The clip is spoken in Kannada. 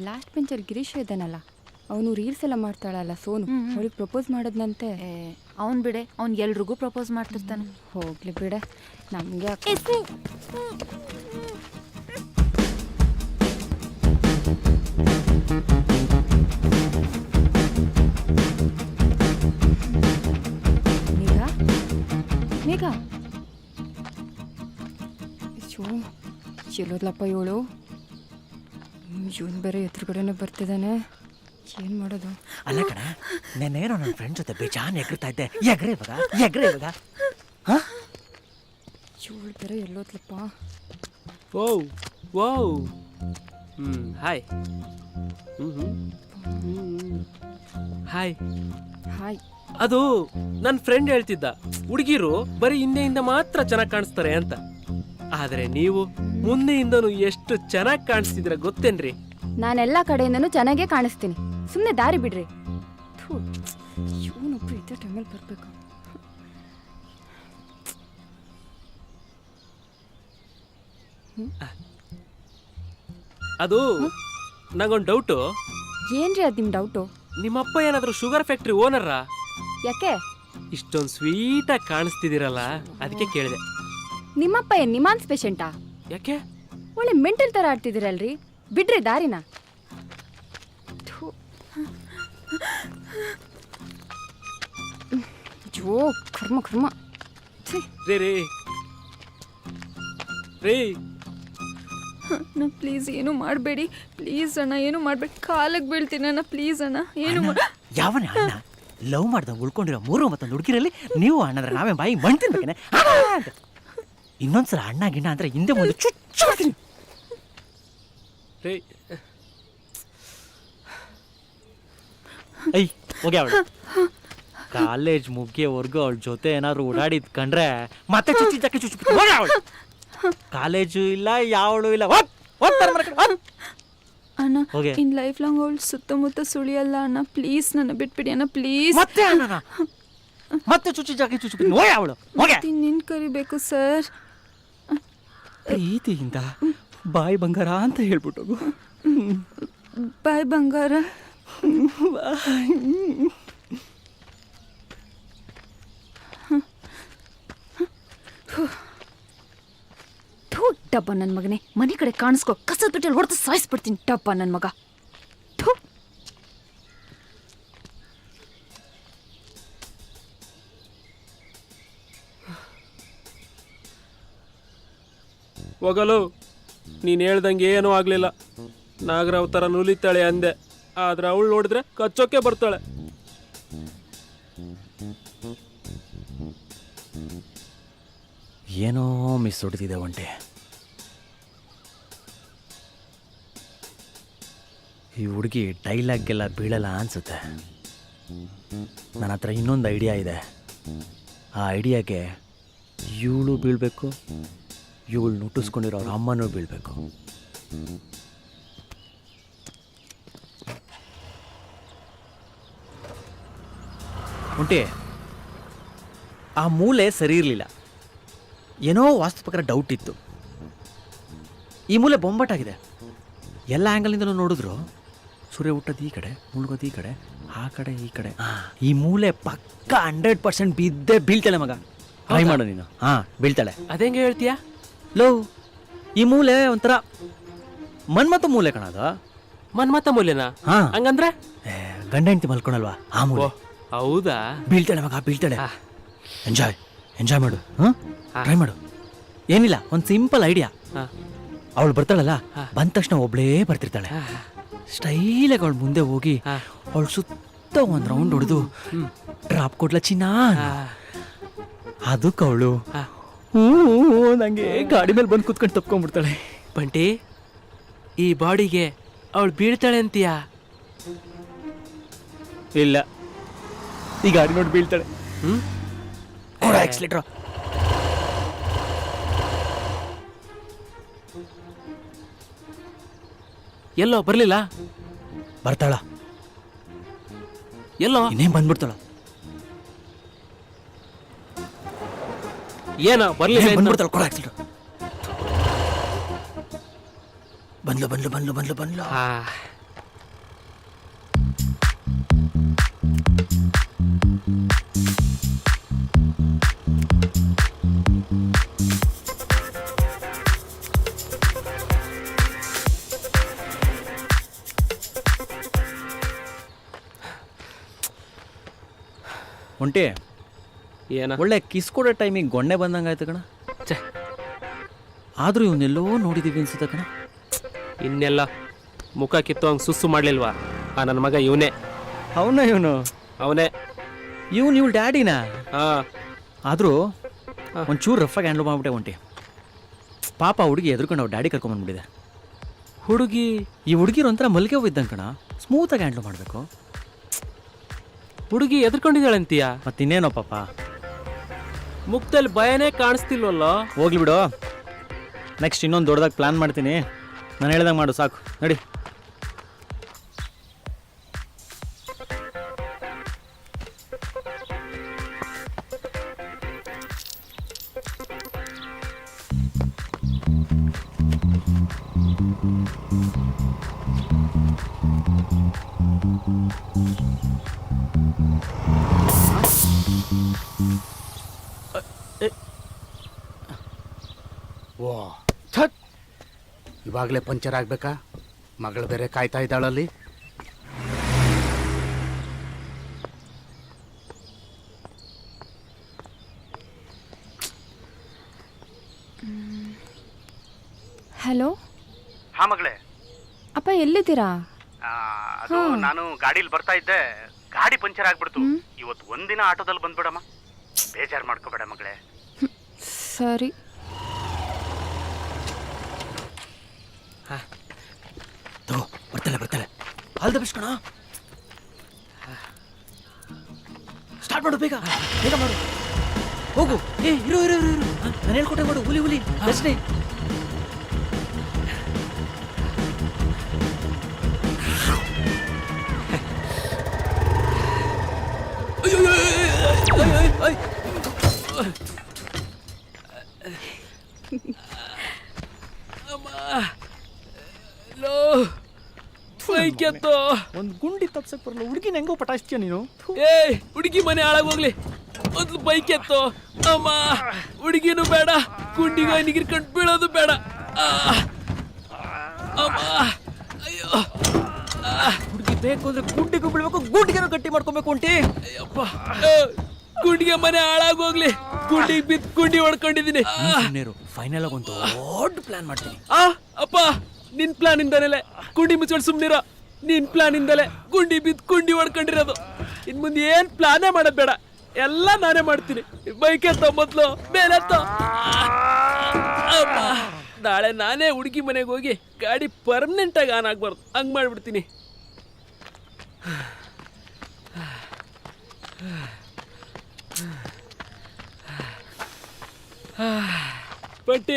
ಲಾಸ್ಟ್ ಬೆಂಚಲ್ಲಿ ಗಿರೀಶ್ ಇದ್ದಾನಲ್ಲ, ಅವನು ರೀಲ್ಸ್ ಎಲ್ಲ ಮಾಡ್ತಾಳಲ್ಲ ಸೋನು, ಅವಳಿಗೆ ಪ್ರಪೋಸ್ ಮಾಡೋದಂತೆ. ಅವ್ನು ಬಿಡೆ, ಅವ್ನು ಎಲ್ರಿಗೂ ಪ್ರಪೋಸ್ ಮಾಡ್ತಿರ್ತಾನೆ. ಹೋಗ್ಲಿ ಬಿಡೆ, ನಮಗೆ ಮೇಘ ಚೆಲ್ಲೋದ್ಲಪ್ಪ ಇವಳು. ಇವನು ಬೇರೆ ಎದುರುಗಡೆನೆ ಬರ್ತಿದ್ದಾನೆ, ಏನು ಮಾಡೋದು? ಅಲ್ಲ ಕಣ, ನೆನ್ನೇನೋ ನನ್ನ ಫ್ರೆಂಡ್ ಜೊತೆ ಬೇಜಾನ್ ಎಗರ್ತಾ ಇದ್ದೆ. ಎಗ್ರೆ ಇವಾಗ ಇವಳು ಬೇರೆ ಎಲ್ಲೋದ್ಲಪ್ಪ. ಹಾಯ್. Hi hi. ಅದು ನನ್ನ ಫ್ರೆಂಡ್ ಹೇಳ್ತಿದ್ದ, ಹುಡುಗಿರು ಬರೀ ಹಿಂದೆಯಿಂದ ಮಾತ್ರ ಚೆನ್ನಾಗಿ ಕಾಣಿಸ್ತಾರೆ ಅಂತ. ಆದ್ರೆ ನೀವು ಮುಂದೆಯಿಂದನೂ ಎಷ್ಟು ಚೆನ್ನಾಗಿ ಕಾಣಿಸ್ತಿದ್ರ ಗೊತ್ತೇನ್ರಿ? ನಾನೆಲ್ಲ ಕಡೆಯಿಂದನೂ ಚೆನ್ನಾಗೇ ಕಾಣಿಸ್ತೀನಿ, ಸುಮ್ಮನೆ ದಾರಿ ಬಿಡ್ರಿ. ಇವನೊಬ್ರು ಇದೇ ಟೈಮಲ್ಲಿ ಬರಬೇಕು. ಅದು ನಂಗೊಂದು ಡೌಟು. ಏನ್ರಿ ಅದು ನಿಮ್ಮ ಡೌಟು? ನಿಮ್ಮಪ್ಪ ಏನಾದರೂ ಶುಗರ್ ಫ್ಯಾಕ್ಟ್ರಿ ಓನರಾ? ಯಾಕೆ ಇಷ್ಟೊಂದು ಸ್ವೀಟಾಗಿ ಕಾಣಿಸ್ತಿದ್ದೀರಲ್ಲ, ಅದಕ್ಕೆ ಕೇಳಿದೆ. ನಿಮ್ಮಪ್ಪ ಏನು ನಿಮಾನ್ಸ್ ಪೇಷಂಟಾ? ಯಾಕೆ ಒಳ್ಳೆ ಮೆಂಟಲ್ ಥರ ಆಡ್ತಿದ್ದೀರಲ್ರಿ, ಬಿಡ್ರಿ ದಾರಿನ. ಜೋ ಕರ್ಮ ಕರ್ಮ. ರೀ ಅಣ್ಣ ಪ್ಲೀಸ್ ಏನು ಮಾಡಬೇಡಿ, ಪ್ಲೀಸ್ ಅಣ್ಣ ಏನು ಮಾಡಬೇಡಿ, ಕಾಲಿಗೆ ಬೀಳ್ತೀನಿ ಅಣ್ಣ, ಪ್ಲೀಸ್ ಅಣ್ಣ ಏನು ಯಾವನೇ ಅಣ್ಣ ಲವ್ ಮಾಡ್ದಂಗೆ ಉಳ್ಕೊಂಡಿರೋ 3 ಮತ್ತೊಂದು ಹುಡುಗಿರಲ್ಲಿ ನೀವು ಅಣ್ಣಂದ್ರೆ ನಾವೇ ಬಾಯಿ ಮಣ್ತಿರ್ಬೇಕೇನೆ. ಇನ್ನೊಂದ್ಸಲ ಅಣ್ಣ ಗಿಣ್ಣ ಅಂದ್ರೆ ಹಿಂದೆ ಮುಂದೆ ಚುಚ್ಚಾಡ್ತೀನಿ. ಐ ಹೋಗಿ ಅವಳು ಕಾಲೇಜ್ ಮುಗಿಯೋವರೆಗೂ ಅವಳ ಜೊತೆ ಏನಾದ್ರು ಓಡಾಡಿದ್ ಕಂಡ್ರೆ ಮತ್ತೆ ಚುಚ್ಚಿ ಅವಳು ಕಾಲೇಜು ಇಲ್ಲ ಯಾವಳು ಇಲ್ಲ. ಅಣ್ಣ ಇನ್ ಲೈಫ್ ಲಾಂಗ್ ಅವಳು ಸುತ್ತಮುತ್ತ ಸುಳಿಯಲ್ಲ ಅಣ್ಣ, ಪ್ಲೀಸ್ ನನ್ನ ಬಿಟ್ಬಿಡಿ ಅಣ್ಣ, ಪ್ಲೀಸ್. ಮತ್ತೆ ಚುಚ್ಚಿ ಅವಳು ನಿನ್ ಕರಿಬೇಕು ಸರ್. ಪ್ರೀತಿಯಿಂದ ಬಾಯಿ ಬಂಗಾರ ಅಂತ ಹೇಳ್ಬಿಟ್ಟು ಬಾಯ್ ಬಂಗಾರ. ಡಬ್ಬ ನನ್ನ ಮಗನೇ, ಮನೆ ಕಡೆ ಕಾಣಿಸ್ಕೊ, ಕಸದ ಬಿಟ್ಟಲ್ಲಿ ಹೊಡೆದು ಸಾಯಿಸ್ಬಿಡ್ತೀನಿ ಡಬ್ಬ ನನ್ನ ಮಗ. ಹೋಗಲು ನೀನು ಹೇಳ್ದಂಗೆ ಏನೂ ಆಗಲಿಲ್ಲ. ನಾಗರಾವ್ ಥರ ನುಲಿತಾಳೆ ಅಂದೆ, ಆದ್ರೆ ಅವಳು ನೋಡಿದ್ರೆ ಕಚ್ಚೋಕೆ ಬರ್ತಾಳೆ. ಏನೋ ಮಿಸ್ ಹೊಡ್ತಿದೆ ಒಂಟೆ. ಈ ಹುಡುಗಿ ಡೈಲಾಗ್ಗೆಲ್ಲ ಬೀಳಲ್ಲ ಅನ್ಸುತ್ತೆ. ನನ್ನ ಹತ್ರ ಇನ್ನೊಂದು ಐಡಿಯಾ ಇದೆ. ಆ ಐಡಿಯಾಗೆ ಇವಳು ಬೀಳಬೇಕು, ಇವಳು ನುಟ್ಟಿಸ್ಕೊಂಡಿರೋ ಅವ್ರ ಅಮ್ಮನೂ ಬೀಳಬೇಕು. ಒಂಟೆ ಆ ಮೂಲೆ ಸರಿ ಇರಲಿಲ್ಲ, ಏನೋ ವಾಸ್ತು ಪ್ರಕಾರ ಡೌಟ್ ಇತ್ತು. ಈ ಮೂಲೆ ಬೊಂಬಾಟಾಗಿದೆ, ಎಲ್ಲ ಆ್ಯಂಗಲಿಂದಲೂ ನೋಡಿದ್ರು ಸೂರ್ಯ ಹುಟ್ಟೋದು ಈ ಕಡೆ, ಮುಳುಗೋದು ಈ ಕಡೆ, ಆ ಕಡೆ ಈ ಕಡೆ. ಈ ಮೂಲೆ ಪಕ್ಕ 100% ಬಿದ್ದೇ ಬೀಳ್ತಾಳೆ ಮಗ. ಟ್ರೈ ಮಾಡು ನೀನು. ಬೀಳ್ತಾಳೆ. ಅದೇಂಗೆ ಹೇಳ್ತೀಯಾ? ಲವ್ ಈ ಮೂಲೆ ಒಂಥರ ಮನ್ಮತ ಮೂಲೆ ಕಣದು. ಮನ್ಮತ ಮೂಲೆನಾ? ಹಂಗಂದ್ರೆ ಗಂಡ ಹೆಂಡತಿ ಮಲ್ಕೊಳಲ್ವಾ ಆ ಮೂಲೆ. ಹೌದಾ? ಬೀಳ್ತಾಳೆ ಮಗ, ಬೀಳ್ತಾಳೆ. ಎಂಜಾಯ್ ಮಾಡು. ಟ್ರೈ ಮಾಡು. ಏನಿಲ್ಲ, ಒಂದು ಸಿಂಪಲ್ ಐಡಿಯಾ. ಅವಳು ಬರ್ತಾಳಲ್ಲ, ಬಂದ ತಕ್ಷಣ ಒಬ್ಳೇ ಬರ್ತಿರ್ತಾಳೆ. ಸ್ಟೈಲಾಗಿ ಅವಳು ಮುಂದೆ ಹೋಗಿ ಅವಳು ಸುತ್ತ ಒಂದು ರೌಂಡ್ ಹೊಡೆದು ಡ್ರಾಪ್ ಕೊಡ್ಲ ಚಿನ್ನ. ಅದಕ್ಕೆ ಅವಳು ನಂಗೆ ಗಾಡಿ ಮೇಲೆ ಬಂದು ಕುತ್ಕೊಂಡು ತಪ್ಕೊಂಡ್ಬಿಡ್ತಾಳೆ. ಬಂಟಿ, ಈ ಬಾಡಿಗೆ ಅವಳು ಬೀಳ್ತಾಳೆ ಅಂತೀಯಾ? ಇಲ್ಲ, ಈ ಗಾಡಿ ನೋಡಿ ಬೀಳ್ತಾಳೆ. ಆಕ್ಸಿಲೇಟರ್ ಎಲ್ಲೋ ಬರ್ಲಿಲ್ಲ. ಬರ್ತಾಳ ಎಲ್ಲೋ ಇನ್ನೇನ್ ಬಂದ್ಬಿಡ್ತಾಳ. ಏನೋ ಬರ್ಲಿಲ್ಲ. ಬಂದ್ಬಿಡ್ತಾಳ. ಕೊಡ ಆಕ್ಸಿಲೇಟರ್. ಬಂದ್ಲು ಬಂದ್ಲು ಬಂದ್ಲು ಬಂದ್ಲು ಬಂದ್ಲು. ಆ, ಒಂಟಿ ಏನ ಒಳ್ಳೆ ಕಿಸ್ ಕೊಡೋ ಟೈಮಿಗೆ ಗೊಣ್ಣೆ ಬಂದಂಗಾಯ್ತು ಕಣ. ಛೆ, ಆದ್ರೂ ಇವನ್ನೆಲ್ಲೋ ನೋಡಿದೀವಿ ಅನ್ಸುತ್ತೆ ಕಣ. ಇನ್ನೆಲ್ಲ ಮುಖ ಕಿತ್ತು ಹಂಗೆ ಸುಸ್ಸು ಮಾಡ್ಲಿಲ್ವಾ ಆ ನನ್ನ ಮಗ ಇವನೇ ಅವನ ಇವನು ಅವನೇ. ಇವಳು ಡ್ಯಾಡಿನಾ? ಹಾ, ಆದರೂ ಒಂಚೂರು ರಫಾಗಿ ಹ್ಯಾಂಡ್ಲ್ ಮಾಡ್ಬಿಟ್ಟೆ ಒಂಟಿ. ಪಾಪ ಹುಡುಗಿ ಎದ್ರುಕೊಂಡು ಅವ್ರು ಡ್ಯಾಡಿ ಕರ್ಕೊಂಬಂದ್ಬಿಟ್ಟಿದೆ. ಹುಡುಗಿ ಈ ಹುಡುಗಿರು ಒಂಥರ ಮಲ್ಗೆ ಹೋಗಿದ್ದಂಗೆ ಕಣ, ಸ್ಮೂತಾಗಿ ಹ್ಯಾಂಡ್ಲ್ ಮಾಡಬೇಕು. ಹುಡುಗಿ ಎದ್ಕೊಂಡಿದ್ದಾಳಂತೀಯ? ಮತ್ತಿನ್ನೇನೋ ಪಾಪ. ಮುಖದಲ್ಲಿ ಭಯನೇ ಕಾಣಿಸ್ತಿಲ್ವಲ್ಲ. ಹೋಗ್ಲಿ ಬಿಡು, ನೆಕ್ಸ್ಟ್ ಇನ್ನೊಂದು ದೊಡ್ಡದಾಗಿ ಪ್ಲ್ಯಾನ್ ಮಾಡ್ತೀನಿ. ನಾನು ಹೇಳ್ದಂಗೆ ಮಾಡು ಸಾಕು, ನಡಿ. ಓ ಥಟ್, ಇವಾಗಲೇ ಪಂಚರ್ ಆಗ್ಬೇಕಾ? ಮಗಳು ಬೇರೆ ಕಾಯ್ತಾ ಇದ್ದಾಳಲ್ಲಿ. ಹಲೋ ಹಾ ಮಗಳೇ, ಅಪ್ಪ, ಎಲ್ಲಿದ್ದೀರಾ? ಅದು ನಾನು ಗಾಡೀಲಿ ಬರ್ತಾ ಇದ್ದೆ, ಗಾಡಿ ಪಂಚರ್ ಆಗ್ಬಿಡ್ತು. ಇವತ್ತು ಒಂದಿನ ಆಟೋದಲ್ಲಿ ಬಂದ್ಬಿಡಮ್ಮ, ಬೇಜಾರು ಮಾಡ್ಕೋಬೇಡ ಮಗಳೇ. ಸರಿ. ತಗೋ, ಬರ್ತಾಳೆ ಬರ್ತಾಳೆ. ಆಲ್ ದ ಬೆಸ್ಟ್ ಕಣ. ಸ್ಟಾರ್ಟ್ ಮಾಡು, ಬೇಗ ಬೇಗ ಮಾಡು. ಹೋಗು. ಏ ಇರು ಇರು ಇರು ಇರು, ನಾನು ಹೇಳ್ಕೊಟ್ಟೆ ಮಾಡು. ಹುಲಿ ಹುಲಿ ರಚನೆ. ಒಂದು ಗುಂಡಿ ತಪ್ಸಕ್ ಬರಲ್ಲ, ಹುಡುಗಿನ ಹೆಂಗೋ ಪಟಾಯಿಸ್ತೀಯ ನೀನು. ಏಯ್, ಹುಡುಗಿ ಮನೆ ಹಾಳಾಗೋಗ್ಲಿ, ಒಂದು ಬೈಕ್ ಎತ್ತೋ. ಅಮ್ಮ, ಹುಡುಗಿನೂ ಬೇಡ, ಗುಂಡಿಗೆ ನಿಗಿರ್ಕೊಂಡು ಬೀಳೋದು ಬೇಡ. ಆ, ಅಮ್ಮ, ಅಯ್ಯೋ. ಹುಡುಗಿ ಬೇಕು ಅಂದ್ರೆ ಗುಂಡಿಗೂ ಬೀಳ್ಬೇಕು, ಗುಂಡಿಗೆನೂ ಗಟ್ಟಿ ಮಾಡ್ಕೊಬೇಕು ಒಂಟಿ. ಅಯ್ಯಪ್ಪ, ಗುಂಡಿಗೆ ಮನೆ ಹಾಳಾಗೋಗ್ಲಿ, ಗುಂಡಿಗೆ ಬಿದ್ದು ಗುಂಡಿ ಹೊಡ್ಕೊಂಡಿದ್ದೀನಿ. ಫೈನಲ್ ಆಗಿ ಒಂದು ದೊಡ್ಡ ಪ್ಲಾನ್ ಮಾಡ್ತೀನಿ. ಅಪ್ಪ, ನಿನ್ ಪ್ಲಾನ್ ಇಂದಲೇ ಗುಂಡಿ ಮುಚ್ಕೊಂಡು ಸುಮ್ನಿರೋ. ನಿನ್ ಪ್ಲಾನ್ ಇಂದಲೇ ಗುಂಡಿ ಬಿದ್ದು ಗುಂಡಿ ಹೊಡ್ಕೊಂಡಿರೋದು. ಇನ್ ಮುಂದೆ ಏನ್ ಪ್ಲಾನೇ ಮಾಡೋದ್ ಬೇಡ, ಎಲ್ಲ ನಾನೇ ಮಾಡ್ತೀನಿ. ಬೈಕ್ ಎತ್ತೋ ಮೊದ್ಲು, ಮೇಲೆತ್ತೋ. ಅಮ್ಮ, ನಾಳೆ ನಾನೇ ಹುಡುಗಿ ಮನೆಗೆ ಹೋಗಿ ಗಾಡಿ ಪರ್ಮನೆಂಟ್ ಆಗಿ ಆನ್ ಆಗ್ಬಾರ್ದು, ಹಂಗ್ ಮಾಡ್ಬಿಡ್ತೀನಿ. ಪಟ್ಟಿ